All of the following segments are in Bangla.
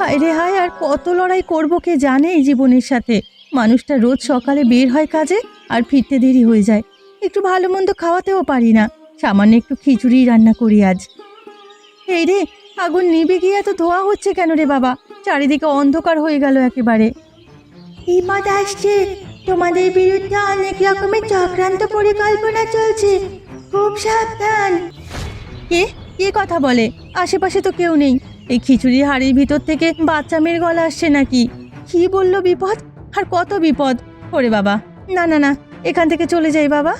হায় রে হায়, আর কত লড়াই করব কে জানে এই জীবনের সাথে। মানুষটা রোজ সকালে বের হয় কাজে, আর ফিরতে দেরি হয়ে যায়। একটু ভালো মন্দ খাওয়াতেও পারি না। সামান্য একটু খিচুড়ি রান্না করি আজ। এই রে, আগুন নিভে গিয়ে এত ধোয়া হচ্ছে কেন রে বাবা? চারিদিকে অন্ধকার হয়ে গেল একেবারে। বিপদ আসছে, তোমাদের বিরুদ্ধে অনেক রকমের চক্রান্ত পরিকল্পনা চলছে, খুব সাবধান। কে কে কথা বলে? আশেপাশে তো কেউ নেই। এই খিচুড়ি হাড়ির ভিতর থেকে বাচ্চা মেয়ের গলা আসছে নাকি? কি বললো বিপদ? আর কত বিপদ! ওরে বাবা, না না না, এখান থেকে চলে যাই বাবা।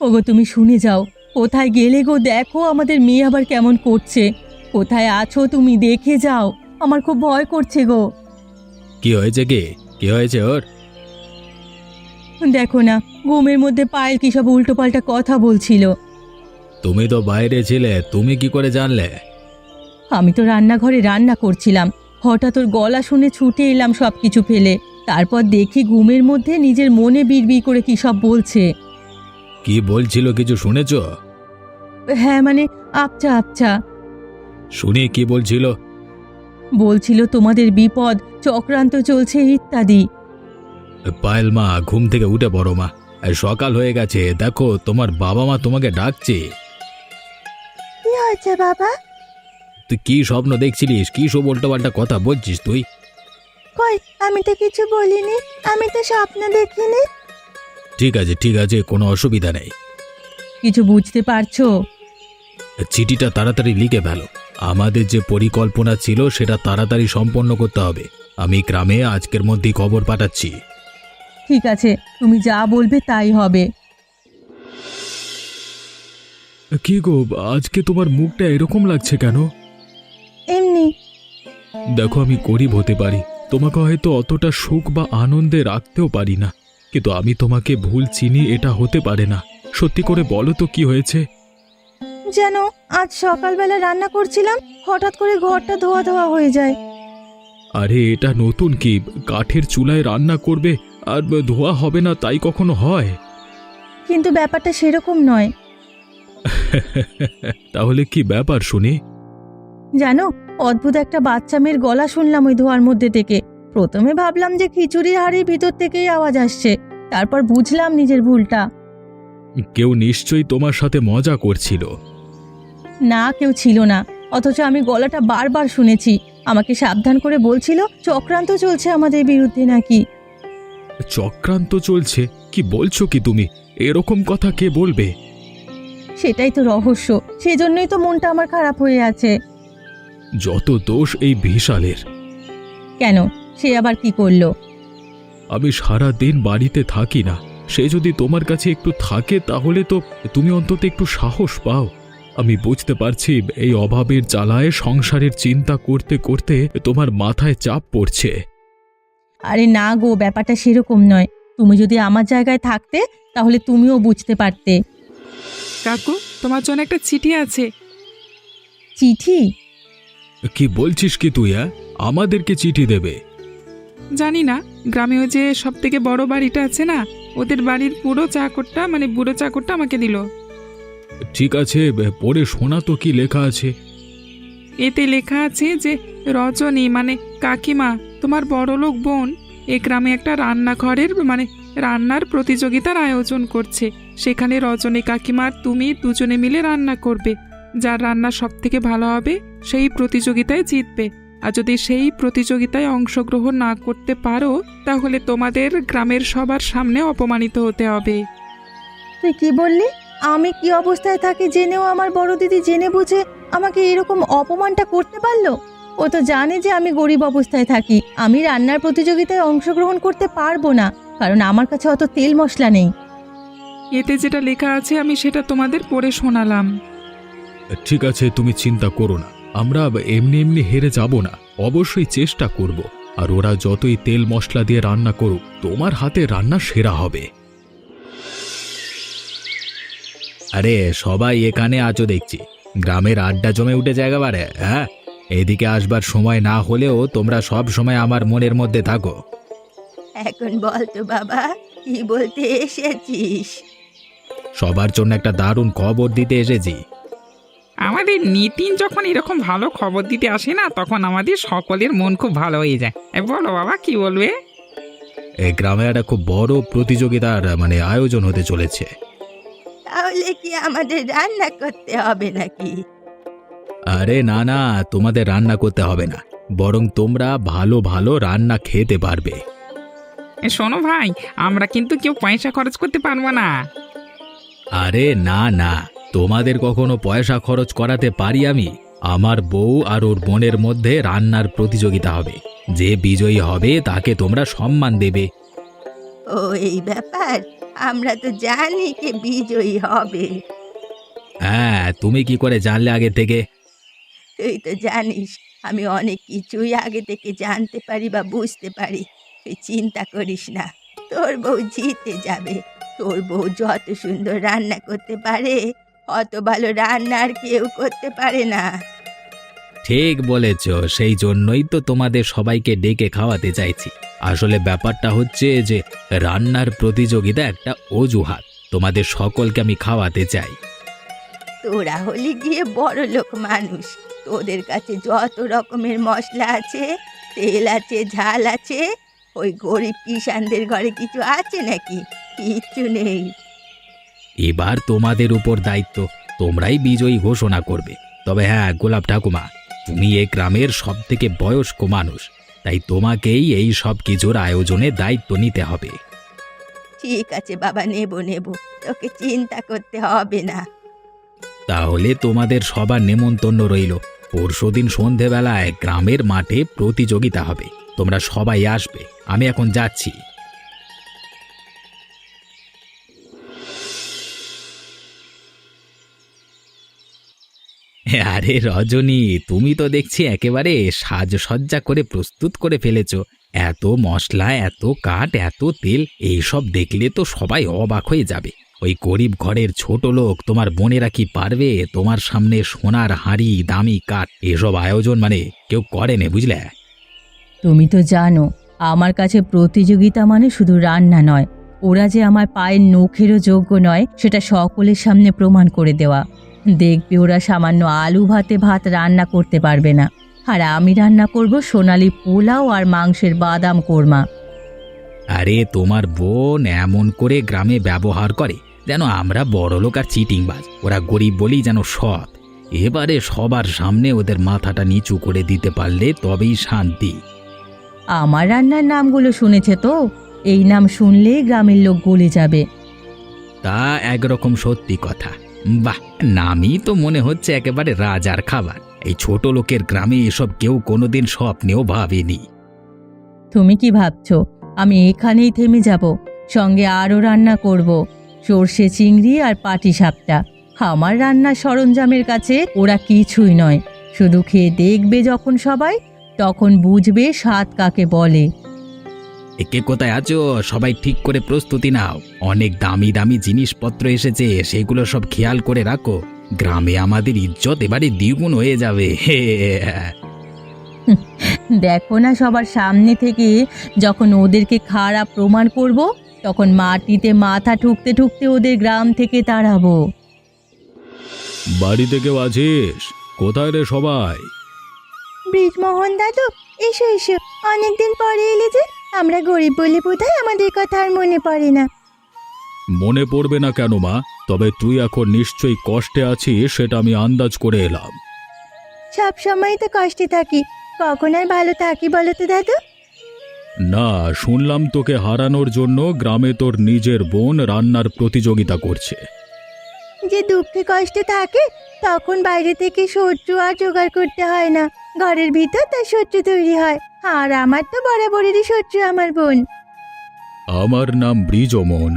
ওগো, তুমি শুনে যাও। কোথায় গেলে গো? দেখো আমাদের মেয়ে আবার কেমন করছে। কোথায় আছো তুমি? দেখে যাও, আমার খুব ভয় করছে গো। কি হয়েছে? কি হয়েছে ওর? দেখো না, ঘুমের মধ্যে পায়েল কি সব উল্টোপাল্টা কথা বলছিল। তুমি তো বাইরে ছিলে, তুমি কি করে জানলে? আমি তো রান্নাঘরে রান্না করছিলাম, হঠাৎ ওর গলা শুনে ছুটে এলাম সব কিছু ফেলে। তারপর দেখি ঘুমের মধ্যে নিজের মনে বিড়বিড় করে কি সব বলছে। কি বলছিল, কিছু শুনেছো? হ্যাঁ মানে, আপচা আপচা শুনি, কি বলছিল? বলছিল তোমাদের বিপদ, চক্রান্ত চলছে ইত্যাদি। পায়েল মা, ঘুম থেকে উঠে পড়ো মা। সকাল হয়ে গেছে, দেখো তোমার বাবা মা তোমাকে ডাকছে। কি হয়েছে বাবা? তুই কি স্বপ্ন দেখছিলিস? কি সব উল্টোপাল্টা কথা বলছিস তুই? কই, আমি তো কিছু বলিনি, আমি তো স্বপ্ন দেখিনি। ঠিক আছে, কোনো অসুবিধা নেই। কিছু বুঝতে পারছো? চিঠিটা তাড়াতাড়ি লিখে ফেলো। আমাদের যে পরিকল্পনা ছিল সেটা তাড়াতাড়ি সম্পন্ন করতে হবে। আমি গ্রামে আজকের মধ্যেই খবর পাঠাচ্ছি। ঠিক আছে, তুমি যা বলবে তাই হবে। কি গো, আজকে তোমার মুখটা এরকম লাগছে কেন? এমনি। দেখো, আমি গরিব হতে পারি, তোমাকে হয়তো অতটা সুখ বা আনন্দে রাখতেও পারি না, কিন্তু আমি তোমাকে ভুল চিনি, এটা হতে পারে না। সত্যি করে বলো তো, কি হয়েছে? যেন আজ সকালবেলা রান্না করছিলাম, হঠাৎ করে ঘরটা ধোয়া ধোয়া হয়ে যায়। আরে এটা নতুন কি? কাঠের চুলায় রান্না করবে আর ধোয়া হবে না, তাই কখনো হয়? কিন্তু ব্যাপারটা সেরকম নয়। তাহলে কি ব্যাপার শুনি? জানো, অদ্ভুত একটা বাচ্চা মেয়ের গলা শুনলাম ওই ধোয়ার মধ্যে থেকে। প্রথমে ভাবলাম যে খিচুড়ির হাড়ির ভিতর থেকেই আওয়াজ আসছে, তারপর বুঝলাম নিজের ভুলটা। কেউ নিশ্চয়ই তোমার সাথে মজা করছিল। না, কেউ ছিল না, অথচ আমি গলাটা বারবার শুনেছি। আমাকে সাবধান করে বলছিল চক্রান্ত চলছে আমাদের বিরুদ্ধে নাকি। চক্রান্ত চলছে? কি বলছো কি তুমি? এরকম কথা কে বলবে? সেটাই তো রহস্য, সেজন্যই তো মনটা আমার খারাপ হয়ে আছে। যত দোষ এই বিশালের। কেন, সে আবার কি করলো? আমি সারা দিন বাড়িতে থাকি না, সে যদি তোমার কাছে একটু থাকে তাহলে তো তুমি অন্তত একটু সাহস পাও। আমি বুঝতে পারছি এই অভাবের জ্বালায় সংসারের চিন্তা করতে করতে তোমার মাথায় চাপ পড়ছে। আরে না গো, ব্যাপারটা সেরকম নয়। তুমি যদি আমার জায়গায় থাকতে তাহলে তুমিও বুঝতে পারতে। কাকু, তোমার জন্য একটা চিঠি আছে। চিঠি? কি বলছিস কি তুই? আমাদেরকে চিঠি দেবে? জানি না, গ্রামে ওই যে সব থেকে বড় বাড়িটা আছে না, ওদের বাড়ির বুড়ো চাকরটা আমাকে দিল। ঠিক আছে, পড়ে শোনা তো, কি লেখা আছে? এতে লেখা আছে যে রজনী মানে কাকিমা, তোমার বড়লোক বোন, এ গ্রামে একটা রান্নাঘরের রান্নার প্রতিযোগিতার আয়োজন করছে। সেখানে রজনী কাকিমা আর তুমি দুজনে মিলে রান্না করবে। যার রান্না সব থেকে ভালো হবে সেই প্রতিযোগিতায় জিতবে। আর যদি সেই প্রতিযোগিতায় অংশগ্রহণ না করতে পারো তাহলে তোমাদের গ্রামের সবার সামনে অপমানিত হতে হবে। তুই কি বললি? আমি কি অবস্থায় থাকি জেনেও আমার বড় দিদি জেনে বুঝে আমাকে এরকম অপমানটা করতে পারলো? ও তো জানে যে আমি গরিব অবস্থায় থাকি। আমি রান্নার প্রতিযোগিতায় অংশগ্রহণ করতে পারবো না, কারণ আমার কাছে অত তেল মশলা নেই। এতে যেটা লেখা আছে আমি সেটা তোমাদের পড়ে শোনালাম। ঠিক আছে, তুমি চিন্তা করো না, আমরা এমনি এমনি হেরে যাব না, অবশ্যই চেষ্টা করব। আর ওরা যতই তেল মশলা দিয়ে রান্না করুক, তোমার হাতে রান্না সেরা হবে। আরে সবাই এখানে আছো দেখছি, গ্রামের আড্ডা জমে উঠেছে একেবারে। হ্যাঁ, এদিকে আসবার সময় না হলেও তোমরা সব সময় আমার মনের মধ্যে থাকো। এখন বল তো বাবা, কি বলতে এসেছিস? সবার জন্য একটা দারুণ খবর দিতে এসেছি। আমাদের নিতিন যখন এরকম ভালো খবর দিতে আসে না, তখন আমাদের সকলের মন খুব ভালো হয়ে যায়। বলো বাবা, কি বলবে? এই গ্রামে একটা খুব বড় প্রতিযোগিতার আয়োজন হতে চলেছে। তাহলে কি আমাদের রান্না করতে হবে নাকি? আরে না না, তোমাদের রান্না করতে হবে না, বরং তোমরা ভালো ভালো রান্না খেতে পারবে। শোনো ভাই, আমরা কিন্তু কেউ পয়সা খরচ করতে পারবো না। আরে না না, তোমাদের কখনো পয়সা খরচ করাতে পারি আমি? আমার বউ আর ওর বোনের মধ্যে রান্নার প্রতিযোগিতা হবে, যে বিজয়ী হবে তাকে তোমরা সম্মান দেবে। ও, এই ব্যাপার? আমরা তো জানি কে বিজয়ী হবে। হ্যাঁ, তুমি কি করে জানলে আগে থেকে? তুই তো জানিস আমি অনেক কিছুই আগে থেকে জানতে পারি বা বুঝতে পারি। তুই চিন্তা করিস না, তোর বউ জিতে যাবে। তোর বউ যত সুন্দর রান্না করতে পারে, অত ভালো রান্না আর কেউ করতে পারে না। ঠিক বলেছ, সেই জন্যই তো তোমাদের সবাইকে ডেকে খাওয়াতে চাইছি। আসলে ব্যাপারটা হচ্ছে যে রান্নার প্রতিযোগিতা একটা অজুহাত, তোমাদের সকলকে আমি খাওয়াতে চাই। তোরা হলি গিয়ে বড় লোক মানুষ, তোদের কাছে যত রকমের মশলা আছে, তেল আছে, ঝাল আছে, ওই গরিব কিষানদের ঘরে কিছু আছে নাকি? কিচ্ছু নেই। এবার তোমাদের উপর দায়িত্ব, তোমরাই বিজয়ী ঘোষণা করবে। তবে হ্যাঁ গোলাপ ঠাকুমা, তুমি এই গ্রামের সব থেকে বয়স্ক মানুষ, তাই তোমাকেই এই সব কিছুর আয়োজনে দায়িত্ব নিতে হবে। ঠিক আছে বাবা, নেব নেব, তোকে চিন্তা করতে হবে না। তাহলে তোমাদের সবার নেমন্তন্ন রইল। পরশুদিন সন্ধেবেলায় গ্রামের মাঠে প্রতিযোগিতা হবে, তোমরা সবাই আসবে। আমি এখন যাচ্ছি। আরে রজনী, তুমি তো দেখছি একেবারে সাজসজ্জা করে প্রস্তুত করে ফেলেছো। এত মশলা, এত কাঠ, এত তেল, এইসব দেখলে তো সবাই অবাক হয়ে যাবে। ওই গরিব ঘরের ছোট লোক তোমার বোনেরা কি পারবে তোমার সামনে সোনার হাঁড়ি, দামি কাঠ এসব আয়োজন কেউ করেনি, বুঝলে? তুমি তো জানো আমার কাছে প্রতিযোগিতা মানে শুধু রান্না নয়, ওরা যে আমার পায়ের নখেরও যোগ্য নয় সেটা সকলের সামনে প্রমাণ করে দেওয়া। দেখবে ওরা সামান্য আলু ভাতে ভাত রান্না করতে পারবে না, আর আমি রান্না করব সোনালি পোলাও আর মাংসের বাদাম কোরমা। আরে তোমার বোন এমন করে গ্রামে ব্যবহার করে যেন আমরা বড়লোক আর চিটিংবাজ, ওরা গরিব বলেই যেন সৎ। এবারে সবার সামনে ওদের মাথাটা নিচু করে দিতে পারলে তবেই শান্তি। আমার রান্নার নামগুলো শুনেছে তো, এই নাম শুনলেই গ্রামের লোক গলে যাবে। তা একরকম সত্যি কথা। বাহ, নামই তো মনে হচ্ছে একেবারে রাজার খাবার। এই ছোট লোকের গ্রামে এসব কেউ কোনোদিন স্বপ্নেও ভাবেনি। তুমি কি ভাবছো আমি এখানেই থেমে যাব? সঙ্গে আরও রান্না করব, সর্ষে চিংড়ি আর পাটি সাপটা। আমার রান্নার সরঞ্জামের কাছে ওরা কিছুই নয়। শুধু খেয়ে দেখবে যখন সবাই, তখন বুঝবে স্বাদ কাকে বলে। কে কোথায় আছো? সবাই ঠিক করে প্রস্তুতি নাও, অনেক দামি দামি জিনিসপত্র এসেছে, সেগুলো সব খেয়াল করে রাখো। গ্রামে আমাদের ইজ্জত এবারে দ্বিগুণ হয়ে যাবে। দেখো না, সবার সামনে থেকে যখন ওদেরকে খারাপ প্রমাণ করব, তখন মাটিতে মাথা ঠুকতে ঠুকতে ওদের গ্রাম থেকে তাড়াবো। বাড়িতে কেউ আছিস? কোথায় রে সবাই? ব্রিজমোহন দাদু, এসো এসো, অনেকদিন পরে এলে যে। আমরা গরিব বলে বোধহয় আমাদের কথা আর মনে পড়ে না। মনে পড়বে না কেন মা? তবে তুই এখন নিশ্চয়ই কষ্টে আছিস, সেটা আমি আন্দাজ করে এলাম। সব সময় তো কষ্টে থাকি, কখন আর ভালো থাকি বলো তো দাদু? না, শুনলাম তোকে হারানোর জন্য গ্রামে তোর নিজের বোন রান্নার প্রতিযোগিতা করছে। যে দুঃখে কষ্টে থাকে তখন বাইরে থেকে শত্রু আর জোগাড় করতে হয় না, ঘরের ভিতর তার শত্রু তৈরি হয়। আর আমার তো বরাবরেরই শত্রু আমার বোন। আমার নাম ব্রিজমোহন।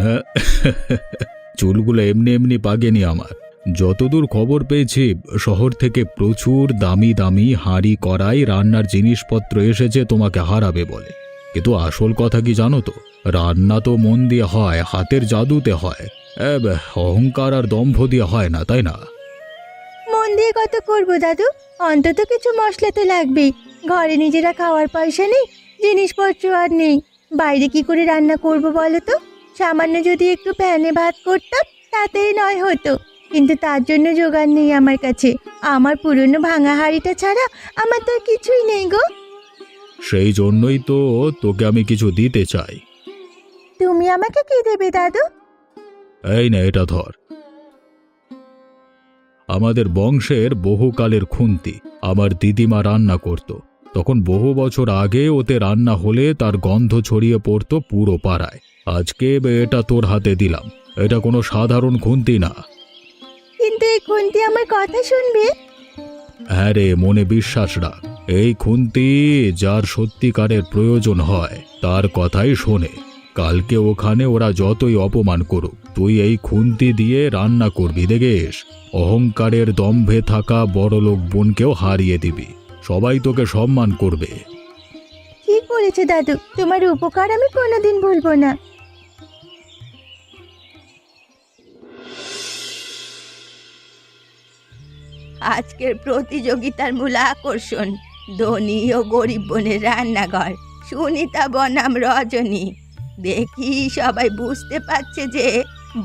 চুলগুলো এমনি এমনি পাকেনি আমার। যতদূর খবর পেয়েছি, শহর থেকে প্রচুর দামি দামি হাঁড়ি, কড়াই, রান্নার জিনিসপত্র এসেছে তোমাকে হারাবে বলে। কিন্তু আসল কথা কি জানো তো? রান্না তো মন দিয়ে হয়, হাতের জাদুতে হয়। অহংকার আর দম্ভ দিয়ে হয় না, তাই না? মন দিয়ে কত করবো দাদু, অন্তত কিছু মশলা তো লাগবেই। ঘরে নিজেরা খাওয়ার পয়সা নেই, জিনিসপত্র আর নেই, বাইরে কি করে রান্না করব বলো তো? সামান্য যদি একটু প্যানে ভাত করতাম তাতেই নয় হতো। কিন্তু তার জন্য জোগাড় নেই আমার কাছে। আমার পুরনো ভাঙা হাঁড়িটা ছাড়া আমার তো আর কিছুই নেই গো। সেই জন্যই তো তোকে আমি কিছু দিতে চাই। তুমি আমাকে কি দেবে দাদু? এই নে, এটা ধর। আমাদের বংশের বহুকালের খুন্তি আমার দিদিমা রান্না করত। তখন বহু বছর আগে ওতে রান্না হলে তার গন্ধ ছড়িয়ে পড়তো পুরো পাড়ায়। আজকে এটা তোর হাতে দিলাম। এটা কোনো সাধারণ খুন্তি না। কিন্তু এই খুন্তি আমার কথা শুনবে? হ্যাঁ রে, মনে বিশ্বাস রাখ। এই খুন্তি যার সত্যিকারের প্রয়োজন হয় তার কথাই শোনে। কালকে ওখানে ওরা যতই অপমান করুক, তুই এই খুন্তি দিয়ে রান্না করবি, দেখিস অহংকারের দম্ভে থাকা বড়লোক বোনকেও হারিয়ে দিবি। সবাই তোকে সম্মান করবে। ঠিক বলেছে দাদু, তোমার উপকার আমি কোনোদিন ভুলবো না। আজকের প্রতিযোগিতার মূল আকর্ষণ ধনী ও গরিব বোনের রান্নাঘর, সুনিতা বনাম রজনী। দেখি সবাই বুঝতে পারছে যে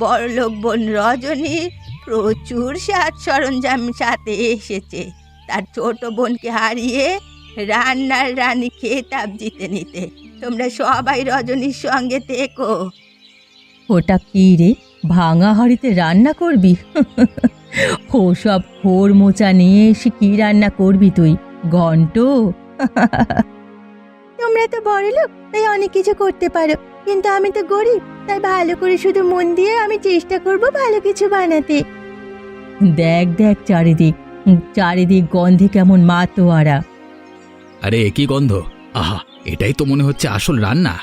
বড়লোক বোন রজনী প্রচুর সাজ সরঞ্জাম সাথে এসেছে তার ছোট বোনকে হারিয়ে রান্নার রানী খেতাব জিতে নিতে। তোমরা সবাই রজনীর সঙ্গে থেকো। ওটা কি রে, ভাঙা হাঁড়িতে রান্না করবি? ও সব খোর মোচা নিয়ে এসে কি রান্না করবি তুই, ঘন্ট? তোমরা তো বড় লোক, তাই অনেক কিছু করতে পারো, কিন্তু আমি তো গরিব, তাই ভালো করে শুধু মন দিয়ে আমি চেষ্টা করব ভালো কিছু বানাতে। দেখ দেখ চারিদিক, চারিদিক গন্ধে কেমন মাতোয়ারা। আরে কি গন্ধ! আহা, এটাই তো মনে হচ্ছে আসল রান্না।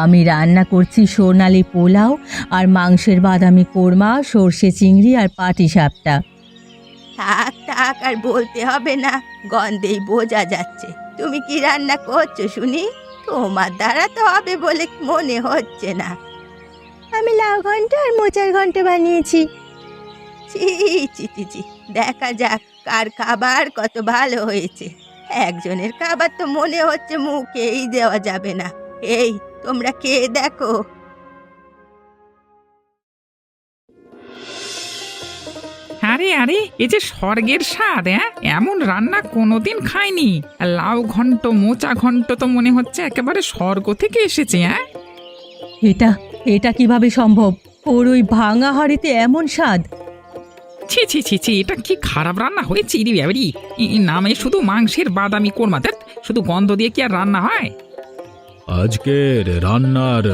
আমি রান্না করছি সোনালি পোলাও আর মাংসের বাদামি কোরমা, সর্ষে চিংড়ি আর পাটিসাপটা। থাক থাক, আর বলতে হবে না, গন্ধেই বোঝা যাচ্ছে তুমি কি রান্না করছো শুনি। তোমার দ্বারা তো হবে বলে মনে হচ্ছে না। আমি লাউ ঘন্ট আর মোচার ঘন্ট বানিয়েছি। ছি ছি ছি ছি, দেখা যাক কার খাবার কত ভালো হয়েছে। একজনের খাবার তো মনে হচ্ছে মুখেই দেওয়া যাবে না। এই তোমরা খেয়ে দেখো। আরে আরে, এই যে স্বর্গের স্বাদ! এমন রান্না কোনোদিন খাইনি। লাউ ঘন্ট, মোচা ঘন্ট তো মনে হচ্ছে একেবারে স্বর্গ থেকে এসেছে। এটা এটা কিভাবে সম্ভব? ওর ওই ভাঙা হাঁড়িতে এমন স্বাদ! ছি ছি ছি ছি, এটা কি খারাপ রান্না হয়েছে রে ব্যাপারি! নামে শুধু মাংসের বাদামি কোরমা, ধ্যাৎ, শুধু গন্ধ দিয়ে কি আর রান্না হয়? আজকের রান্নার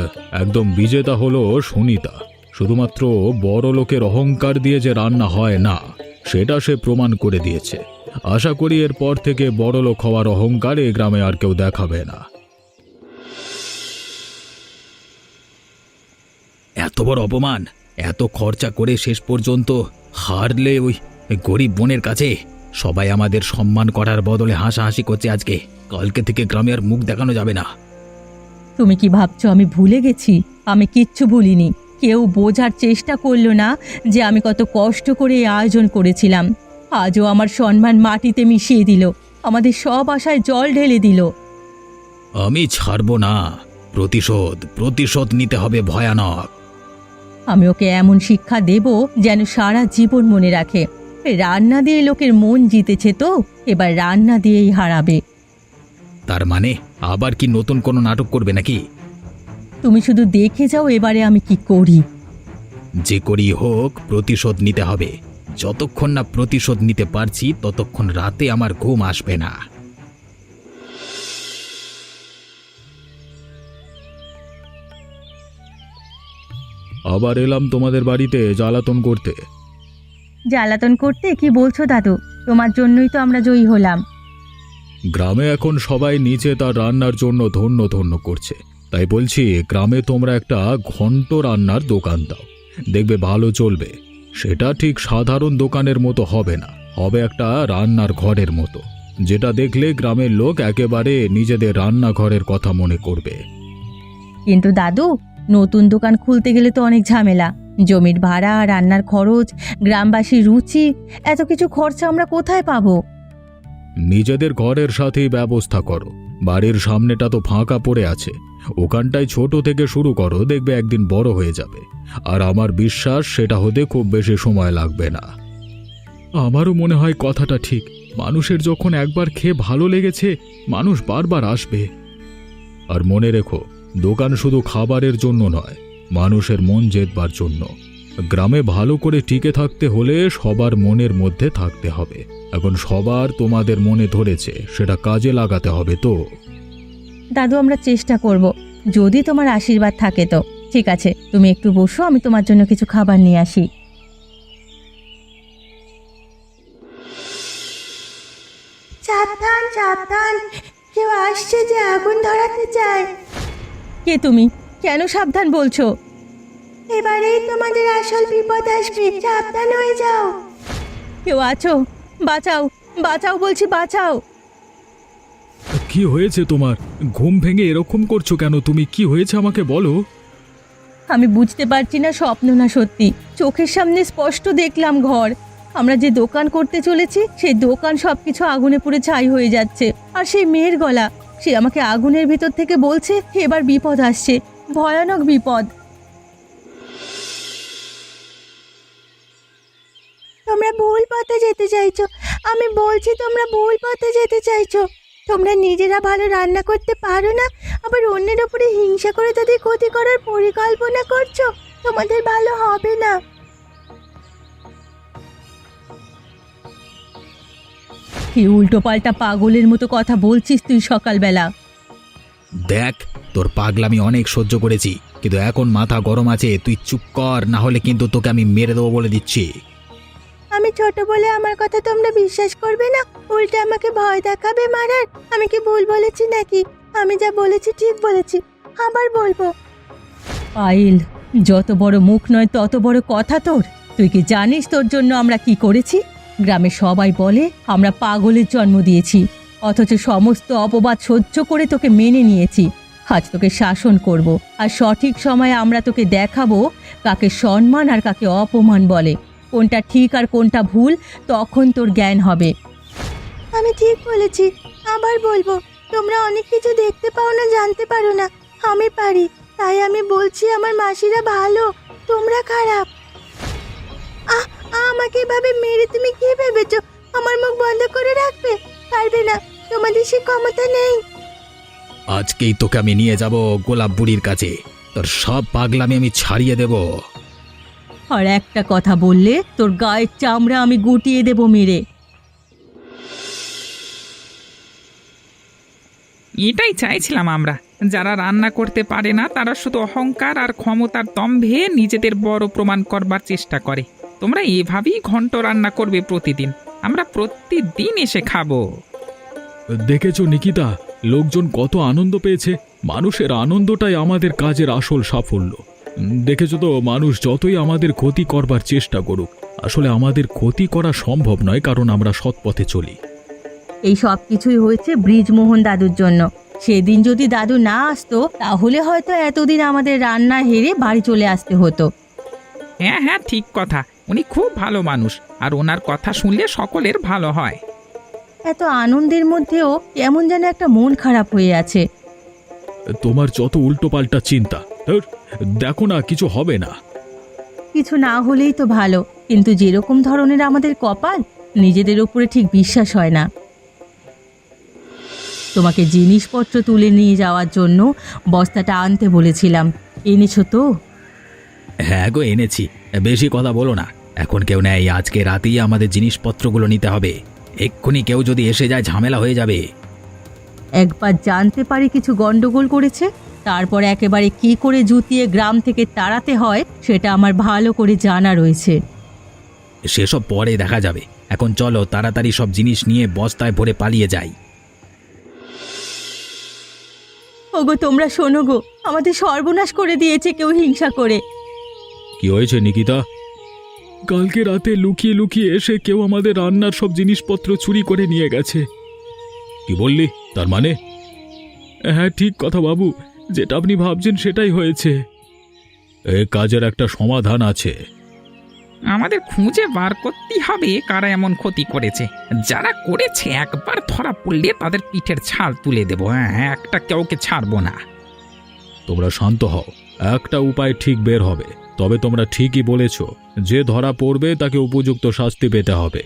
একদম বিজেতা হলো সুনিতা। শুধুমাত্র বড় লোকের অহংকার দিয়ে যে রান্না হয় না, সেটা সে প্রমাণ করে দিয়েছে। আশা করি এরপর থেকে বড় লোক হওয়ার অহংকার এ গ্রামে আর কেউ দেখাবে না। এত বড় অপমান, এত খরচা করে শেষ পর্যন্ত হারলে ওই গরিব বোনের কাছে। সবাই আমাদের সম্মান করার বদলে হাসাহাসি করছে আজকে। কালকে থেকে গ্রামে আর মুখ দেখানো যাবে না। তুমি কি ভাবছো আমি ভুলে গেছি? আমি কিচ্ছু ভুলিনি। কেউ বোঝার চেষ্টা করলো না যে আমি কত কষ্ট করে এই আয়োজন করেছিলাম। আজও আমার সম্মান মাটিতে মিশিয়ে দিল, আমাদের সব আশায় জল ঢেলে দিল। আমি ছাড়বো না। প্রতিশোধ প্রতিশোধ নিতে হবে ভয়ানক। আমি ওকে এমন শিক্ষা দেব যেন সারা জীবন মনে রাখে। রান্না দিয়ে লোকের মন জিতেছে তো এবার রান্না দিয়েই হারাবে। তার মানে আবার কি নতুন কোনো নাটক করবে নাকি? তুমি শুধু দেখে যাও এবারে আমি কি করি। যে করি হোক, প্রতিশোধ নিতে হবে। যতক্ষণ না প্রতিশোধ নিতে পারছি ততক্ষণ রাতে আমার ঘুম আসবে না। আবার এলাম তোমাদের বাড়িতে জ্বালাতন করতে। জ্বালাতন করতে কি বলছো দাদু? তোমার জন্যই তো আমরা জয়ী হলাম। গ্রামে এখন সবাই নিচে তার রান্নার জন্য ধন্য ধন্য করছে। তাই বলছি, গ্রামে তোমরা একটা ঘন্ট রান্নার দোকান দাও, দেখবে ভালো চলবে। সেটা ঠিক সাধারণ দোকানের মতো হবে না, হবে একটা রান্নার ঘরের মতো, যেটা দেখলে গ্রামের লোক একেবারে নিজেদের রান্নাঘরের কথা মনে করবে। কিন্তু দাদু, নতুন দোকান খুলতে গেলে তো অনেক ঝামেলা। জমির ভাড়া, রান্নার খরচ, গ্রামবাসীর রুচি, এত কিছু খরচা আমরা কোথায় পাবো? নিজেদের ঘরের সাথেই ব্যবস্থা করো। বাড়ির সামনেটা তো ফাঁকা পড়ে আছে, ওখানটায় ছোট থেকে শুরু করো, দেখবে একদিন বড় হয়ে যাবে। আর আমার বিশ্বাস সেটা হতে খুব বেশি সময় লাগবে না। আমারও মনে হয় কথাটা ঠিক। মানুষের যখন একবার খেয়ে ভালো লেগেছে, মানুষ বারবার আসবে। আর মনে রেখো, দোকান শুধু খাবারের জন্য নয়, মানুষের মন জেতবার জন্য। গ্রামে ভালো করে টিকে থাকতে হলে সবার মনের মধ্যে থাকতে হবে। এখন সবার তোমাদের মনে ধরেছে, সেটা কাজে লাগাতে হবে তো। দাদু, আমরা চেষ্টা করব, যদি তোমার আশীর্বাদ থাকে তো। ঠিক আছে, তুমি একটু বসো, আমি তোমার জন্য কিছু খাবার নিয়ে আসি। সাবধান সাবধান, কেউ আসছে যে আগুন ধরাতে চায়। কে তুমি? কেন সাবধান বলছো? এবারেই তোমাদের আসল বিপদ আসবে, সাবধান হয়ে যাও। কেউ আছো? বাঁচাও, বাঁচাও বলছি, বাঁচাও। কি হয়েছে তোমার? ঘুম ভেঙে এরকম করছো কেন তুমি? কি হয়েছে আমাকে বলো। আমি বুঝতে পারছি না স্বপ্ন না সত্যি। চোখের সামনে স্পষ্ট দেখলাম ঘর। আমরা যে দোকান করতে চলেছি, সেই দোকান সবকিছু আগুনে পুড়ে ছাই হয়ে যাচ্ছে। আর সেই মেয়ের গলা, সে আমাকে আগুনের ভিতর থেকে বলছে এবার বিপদ আসছে, ভয়ানক বিপদ। তোমরা ভুল পথে যেতে চাইছো, আমি বলছি তোমরা ভুল পথে যেতে চাইছো। তোমরা নিজেরা ভালো রান্না করতে পারো না, আবার অন্যের উপরে হিংসা করে তাদের ক্ষতি করার পরিকল্পনা করছো। তোমাদের ভালো হবে না। কি উল্টো পাল্টা পাগলের মতো কথা বলছিস তুই সকালবেলা? দেখ, তোর পাগলামি অনেক সহ্য করেছি, কিন্তু এখন মাথা গরম আছে। তুই চুপ কর, না হলে কিন্তু তোকে আমি মেরে দেবো বলে দিচ্ছি। আমি ছোট বলে আমার কথা তোমরা বিশ্বাস করবে না, উল্টে আমাকে ভয় দেখাবে মারার। আমি কি ভুল বলেছি নাকি? আমি যা বলেছি ঠিক বলেছি, আবার বলবো। পাইল, যত বড় মুখ নয় তত বড় কথা তোর। তুই কি জানিস তোর জন্য আমরা কি করেছি? গ্রামে সবাই বলে আমরা পাগলের জন্ম দিয়েছি, অথচ সমস্ত অপবাদ সহ্য করে তোকে মেনে নিয়েছি। আজ তোকে শাসন করব, আর সঠিক সময়ে আমরা তোকে দেখাবো কাকে সম্মান আর কাকে অপমান বলে, কোনটা ঠিক আর কোনটা ভুল। তখন তোর জ্ঞান হবে। আমি ঠিক বলেছি, আবার বলবো। তোমরা অনেক কিছু দেখতে পাও না, জানতে পারো না, আমি পারি। তাই আমি বলছি আমার মাসিরা ভালো, তোমরা খারাপ। আমাকে এভাবে মেরে তুমি কি ভেবেছো আমার মুখ বন্ধ করে রাখবে? পারবে না, তোমাদের সে ক্ষমতা নেই। আজকেই তোকে আমি নিয়ে যাব গোলাপ বুড়ির কাছে, তোর সব পাগলামি আমি ছাড়িয়ে দেব। আর একটা কথা বললে তোর গায়ের চামড়া আমি গুটিয়ে দেব মেরে। এটাই চাইছিলাম আমরা। যারা রান্না করতে পারে না তারা শুধু অহংকার আর ক্ষমতার দম্ভে নিজেদের বড় প্রমাণ করবার চেষ্টা করে। তোমরা এভাবেই ঘন্ট রান্না করবে প্রতিদিন, আমরা প্রতিদিন এসে খাবো। দেখেছো নিকিতা, লোকজন কত আনন্দ পেয়েছে। মানুষের আনন্দটাই আমাদের কাজের আসল সাফল্য। দেখেছো তো, মানুষ যতই আমাদের ক্ষতি করবার চেষ্টা করুক, আসলে আমাদের ক্ষতি করা সম্ভব নয়, কারণ আমরা সৎ পথে চলি। এই সব কিছুই হয়েছে ব্রিজমোহন দাদুর জন্য। সেদিন যদি দাদু না আসতো, তাহলে হয়তো এতদিন আমাদের রান্না হেরে বাড়ি চলে আসতে হতো। হ্যাঁ হ্যাঁ, ঠিক কথা। উনি খুব ভালো মানুষ, আর ওনার কথা শুনলে সকলের ভালো হয়। এত আনন্দের মধ্যেও কেমন যেন একটা মন খারাপ হয়ে আছে। তোমার যত উল্টোপাল্টা চিন্তা। ধুর, দেখো না, কিছু হবে না। কিছু না হলেই তো ভালো, কিন্তু যেরকম ধরনের আমাদের কপাল, নিজেদের উপরে ঠিক বিশ্বাস হয় না। তোমাকে জিনিসপত্র তুলে নিয়ে যাওয়ার জন্য বস্তাটা আনতে বলেছিলাম, এনেছো তো? হ্যাঁ গো, এনেছি। বেশি কথা বলো না, এখন কেউ নেই। আজকে রাতেই আমাদের জিনিসপত্রগুলো নিতে হবে। এক্ষুনি কেউ যদি এসে যায় ঝামেলা হয়ে যাবে। একবার জানতে পারি কিছু গন্ডগোল করেছে, তারপর একেবারে কি করে জুতিয়ে গ্রাম থেকে তাড়াতে হয় সেটা আমার ভালো করে জানা রয়েছে। সেসব পরে দেখা যাবে। এখন চলো তাড়াতাড়ি সব জিনিস নিয়ে বস্তায় ভরে পালিয়ে যাই। ওগো তোমরা শোনো গো, আমাদের সর্বনাশ করে দিয়েছে কেউ হিংসা করে। কি হয়েছে নিকিতা? কালকে রাতে লুকিয়ে লুকিয়ে এসে কেউ আমাদের রান্নার সব জিনিসপত্র চুরি করে নিয়ে গেছে। কি বললি? তার মানে? হ্যাঁ, ঠিক কথা বাবু, যেটা আপনি ভাবছেন সেটাই হয়েছে। এ কাজের একটা সমাধান আছে। আমাদের খুঁজে বার করতেই হবে কারা এমন ক্ষতি করেছে। যারা করেছে একবার ধরা পড়লে তাদের পিঠের ছাল তুলে দেবো। হ্যাঁ, একটা কাউকে ছাড়বো না। তোমরা শান্ত হও, একটা উপায় ঠিক বের হবে। তবে তোমরা ঠিকই বলেছ, যে ধরা পড়বে তাকে উপযুক্ত শাস্তি পেতে হবে।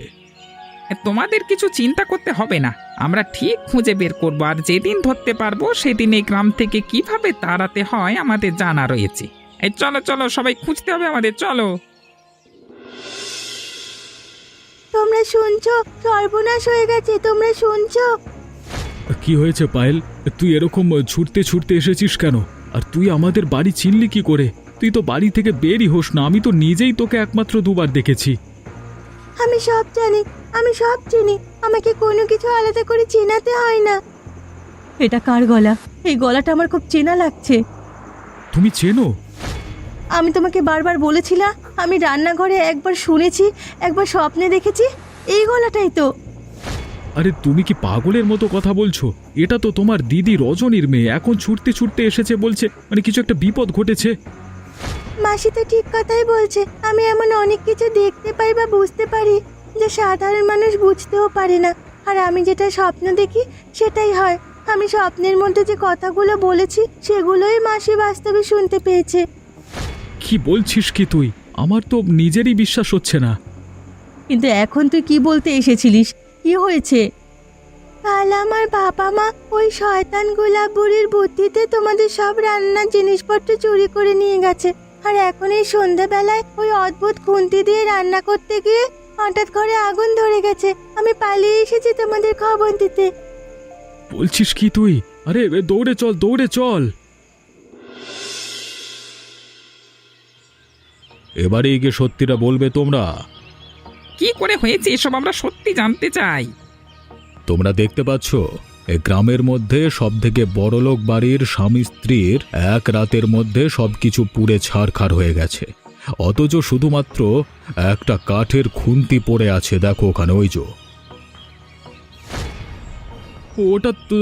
তোমাদের কিছু চিন্তা করতে হবে না, আমরা ঠিক খুঁজে বের করবো। আর যেদিন ধরতে পারবো সেদিন এই গ্রাম থেকে কিভাবে তাড়াতে হয় আমাদের জানা রয়েছে। এই চলো চলো, সবাই খুঁজতে হবে আমাদের, চলো। তোমরা শুনছো? সর্বনাশ হয়ে গেছে, তোমরা শুনছো? কি হয়েছে পায়েল? তুই এরকম ছুটতে ছুটতে এসেছিস কেন? আর তুই আমাদের বাড়ি চিনলি কি করে? তুই তো বাড়ি থেকে বেরই হোস না। আমি তো নিজেই তোকে একমাত্র দুবার দেখেছি। আমি সব জানি, আমি সব চিনি, আমাকে কোনো কিছু আলাদা করে চেনাতে হয় না। এটা কার গলা? এই গলাটা আমার খুব চেনা লাগছে। তুমি চেনো? আমি তোমাকে বারবার বলেছিলাম, আমি রান্নাঘরে একবার শুনেছি, একবার স্বপ্নে দেখেছি। এই গলাটাই তো। আরে তুমি কি পাগলের মতো কথা বলছো? এটা তো তোমার দিদি রজনীর মেয়ে। এখন ছুটতে ছুটতে এসেছে বলছে, মানে কিছু একটা বিপদ ঘটেছে। মাসি তো ঠিক কথাই বলছে। আমি এমন অনেক কিছু দেখতে পাই বা বুঝতে পারি যে সাধারণ মানুষ বুঝতেও পারে না। আর আমি যেটা স্বপ্ন দেখি সেটাই হয়। আমি স্বপ্নের মধ্যে যে কথাগুলো বলেছি সেগুলোই মাসি বাস্তবে শুনতে পেয়েছে। কি বলছিস কি তুই? আমার তো নিজেরই বিশ্বাস হচ্ছে না। কিন্তু এখন তুই কি বলতে এসেছিলিস? কি হয়েছে? কাল আমার বাবা মা ওই শয়তান গোলাপ বুড়ির বুদ্ধিতে তোমাদের সব রান্নার জিনিসপত্র চুরি করে নিয়ে গেছে। আর এখন এই সন্ধ্যাবেলায় ওই অদ্ভুত খুন্তি দিয়ে রান্না করতে গিয়ে হঠাৎ ঘরে আগুন ধরে গেছে। আমি পালিয়ে এসেছি তোমাদের খবর দিতে। বলছিস কি তুই? আরে দৌড়ে চল, দৌড়ে চল। এবারে গিয়ে সত্যিটা বলবে তোমরা। কি করে হয়েছে এসব আমরা সত্যি জানতে চাই। তোমরা দেখতে পাচ্ছ, এই গ্রামের মধ্যে সবথেকে বড়লোক বাড়ির স্বামী স্ত্রীর এক রাতের মধ্যে সবকিছু পুড়ে ছারখার হয়ে গেছে। অথচ শুধুমাত্র একটা কাঠের খুন্তি পড়ে আছে। দেখো ওখানে, ওই যে ওটা তো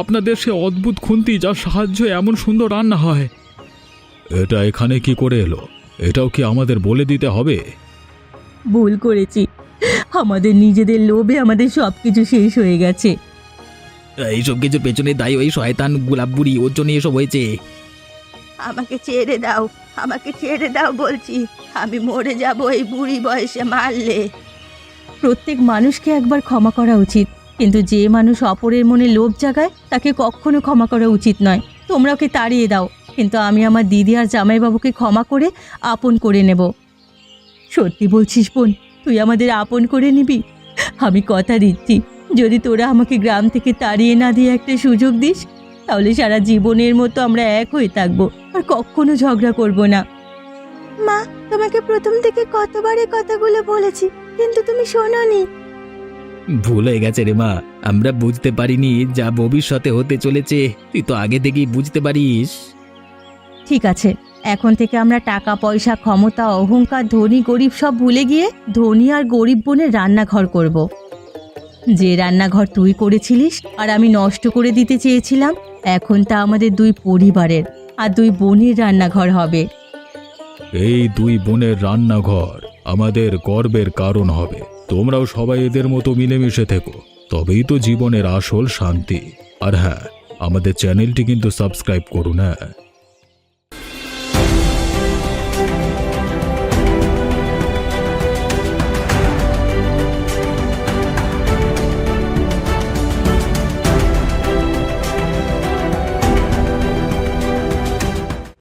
আপনাদের সে অদ্ভুত খুন্তি, যার সাহায্যে এমন সুন্দর রান্না হয়। এটা এখানে কি করে এলো? এটাও কি আমাদের বলে দিতে হবে? ভুল করেছি, আমাদের নিজেদের লোভে আমাদের সবকিছু শেষ হয়ে গেছে। এইসব কিছুর পেছনে দায়ী ওই শয়তান গোলাপ বুড়ি, ওর জন্য এসব হয়েছে। আমাকে ছেড়ে দাও, আমাকে ছেড়ে দাও বলছি। আমি মরে যাব এই বুড়ি বয়সে মারলে। প্রত্যেক মানুষকে একবার ক্ষমা করা উচিত, কিন্তু যে মানুষ অপরের মনে লোভ জাগায় তাকে কখনো ক্ষমা করা উচিত নয়। তোমরা ওকে তাড়িয়ে দাও, কিন্তু আমি আমার দিদি আর জামাইবাবুকে ক্ষমা করে আপন করে নেব। সত্যি বলছিস বোন? তুই আমাদের আপন করে নিবি? আমি কথা দিচ্ছি, যদি তোরা আমাকে গ্রাম থেকে তাড়িয়ে না দিয়ে একটা সুযোগ দিস, তাহলে সারা জীবনের মতো আমরা এক হয়ে থাকবো, আর কখনো ঝগড়া করব না। মা, তোমাকে প্রথম থেকে কতবার এই কথাগুলো বলেছি, কিন্তু তুমি শোনোনি। ভুল হয়ে গেছে রে মা, আমরা বুঝতে পারিনি যা ভবিষ্যতে হতে চলেছে। তুই তো আগে থেকেই বুঝতে পারিস। ঠিক আছে, এখন থেকে আমরা টাকা পয়সা, ক্ষমতা, অহংকার, ধনী গরিব সব ভুলে গিয়ে ধনী আর গরিব বোনের রান্নাঘর করব। যে রান্নাঘর তুই করেছিলিস আর আমি নষ্ট করে দিতে চেয়েছিলাম, এখন তা আমাদের দুই পরিবারের আর দুই বোনের রান্নাঘর হবে। এই দুই বোনের রান্নাঘর আমাদের গর্বের কারণ হবে। তোমরাও সবাই এদের মতো মিলেমিশে থেকো, তবেই তো জীবনের আসল শান্তি। আর হ্যাঁ, আমাদের চ্যানেলটি কিন্তু সাবস্ক্রাইব করুন। হ্যাঁ।